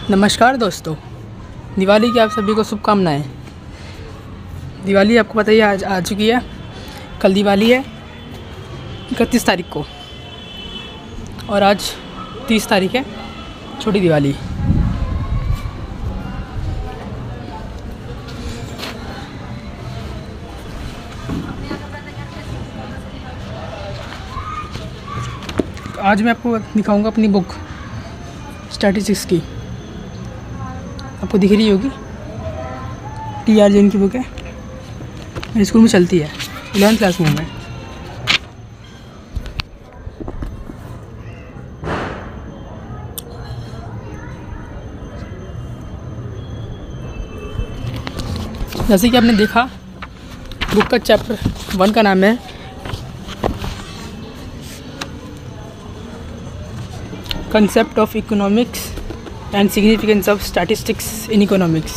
नमस्कार दोस्तों, दिवाली की आप सभी को शुभकामनाएं। दिवाली आपको पता ही आज आ चुकी है। कल दिवाली है 31 तारीख को और आज 30 तारीख है, छोटी दिवाली। आज मैं आपको दिखाऊंगा अपनी बुक स्टैटिस्टिक्स की। आपको दिख रही होगी, TR जैन की बुक है। मेरे स्कूल में चलती है, 11th क्लास में हूँ मैं। जैसे कि आपने देखा, बुक का चैप्टर 1 का नाम है concept of economics and significance of statistics in economics.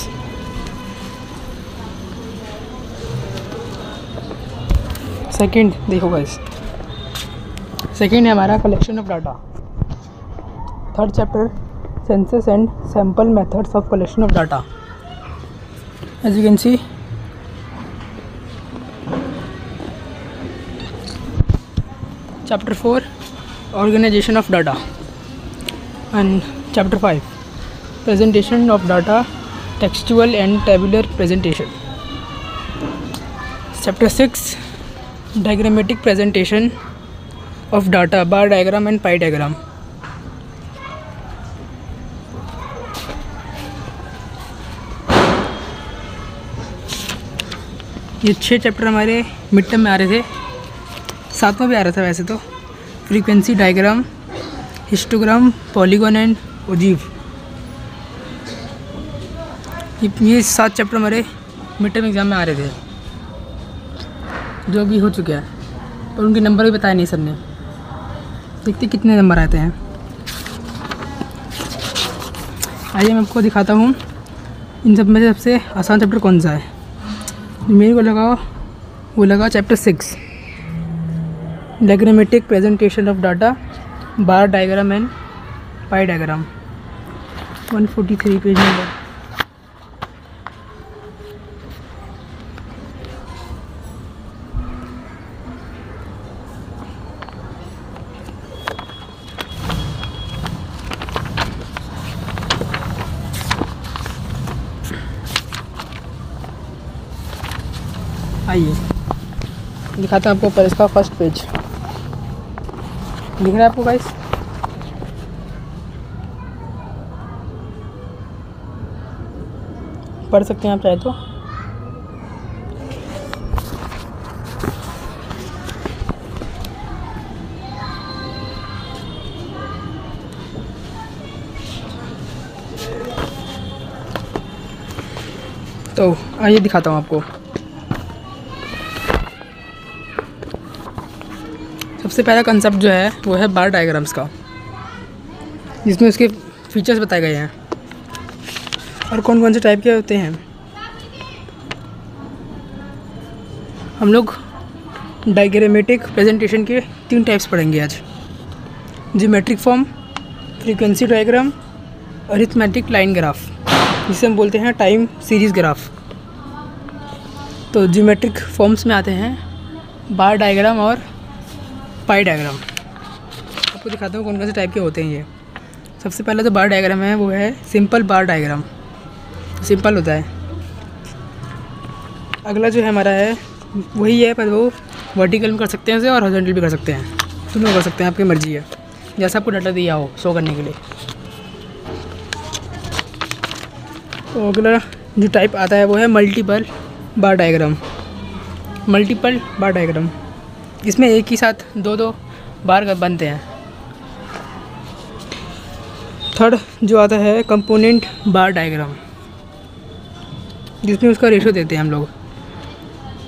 Second देखो गाइस, सेकंड है हमारा collection of data. Third chapter census and sample methods of collection of data. As you can see, chapter 4 organization of data and chapter 5 presentation of data, textual and tabular presentation. Chapter 6 diagrammatic presentation of data, bar diagram and pie diagram. ये 6 chapter हमारे mid term में आ रहे थे, 7वां भी आ रहा था वैसे तो। Frequency diagram, histogram, polygon and ogive, ये 7 चैप्टर हमारे मिड टर्म एग्ज़ाम में आ रहे थे, जो भी हो चुके हैं, पर उनके नंबर भी बताए नहीं सबने। देखते कितने नंबर आते हैं। आइए मैं आपको दिखाता हूँ इन सब में से सबसे आसान चैप्टर कौन सा है। मेरे को वो लगा chapter 6 diagrammatic presentation of data, bar diagram and pi diagram, 143 page number. आइए दिखाता हूँ आपको पर इसका फर्स्ट पेज दिख रहा है आपको गाइस। पढ़ सकते हैं आप चाहे तो आइए दिखाता हूँ आपको। सबसे पहला कंसेप्ट जो है वो है बार डायग्राम्स का, जिसमें उसके फीचर्स बताए गए हैं और कौन कौन से टाइप के होते हैं। हम लोग डायग्रामेटिक प्रेजेंटेशन के 3 टाइप्स पढ़ेंगे आज। Geometric form, frequency diagram, arithmetic line graph, जिसे हम बोलते हैं टाइम सीरीज़ ग्राफ। तो ज्योमेट्रिक फॉर्म्स में आते हैं बार डायग्राम और पाई डायग्राम। आपको दिखाता हूँ कौन कौन से टाइप के होते हैं ये। सबसे पहला जो बार डायग्राम है वो है सिंपल बार डायग्राम, सिंपल होता है। अगला जो है हमारा है वही है, पर वो वर्टिकल में कर सकते हैं उसे और हॉरिजॉन्टल भी कर सकते हैं, दोनों कर सकते हैं, आपकी मर्जी है, जैसा आपको डाटा दिया हो शो करने के लिए। तो अगला जो टाइप आता है वो है मल्टीपल बार डायग्राम। मल्टीपल बार डायग्राम, इसमें एक ही साथ 2-2 बार बनते हैं। थर्ड जो आता है कंपोनेंट बार डायग्राम, जिसमें उसका रेशो देते हैं हम लोग,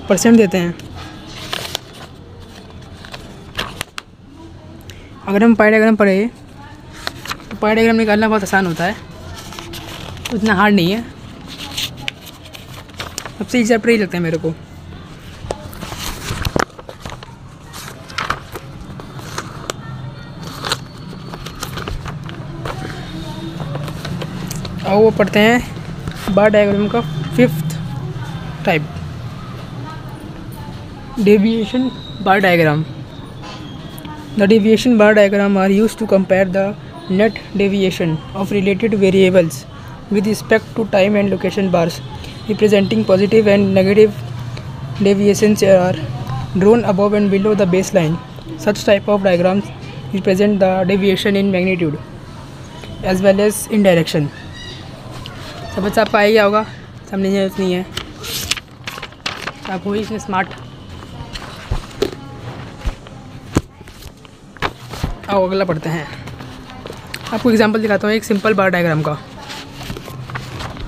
परसेंट देते हैं। अगर हम पाई डायग्राम पढ़े तो पाई डायग्राम निकालना बहुत आसान होता है, उतना हार्ड नहीं है। सबसे इजी चैप्टर ही लगता है मेरे को। और वो पढ़ते हैं बार डायग्राम का 5th type, deviation bar diagram. The deviation bar diagram are used to compare the net deviation of related variables with respect to time and location. Bars representing positive and negative deviations are drawn above and below the baseline. Such type of diagrams represent the deviation in magnitude as well as in direction. समझ आपको आ ही गया होगा, समझने की जरूरत नहीं है, आप हो ही इसमें स्मार्ट। आओ अगला पढ़ते हैं। आपको एग्जांपल दिखाता हूँ एक सिंपल बार डायग्राम का।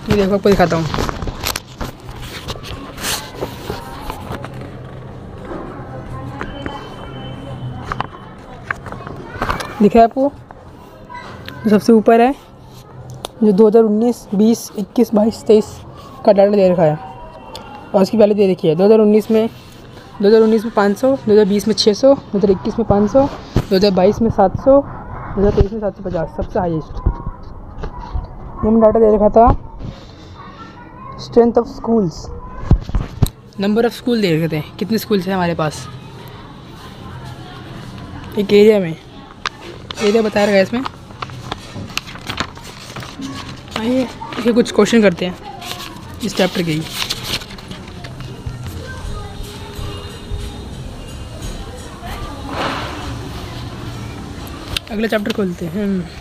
ये देखो आपको दिखाता हूँ। दिखा है आपको? जो सबसे ऊपर है जो 2019, 20, 21, 22, 23 का डाटा दे रखा है और उसकी वैल्यू दे रखी है। 2019 में 500, 2020 में 600, 2021 में 500, 2022 में 700, 2023 में 750, सबसे हाईएस्ट। ये में डाटा दे रखा था strength of schools, number of school दे रखे थे, कितने स्कूल्स हैं हमारे पास एक एरिया में, एरिया बताया रखा है इसमें। आइए इसके कुछ क्वेश्चन करते हैं इस चैप्टर के ही। अगला चैप्टर खोलते हैं।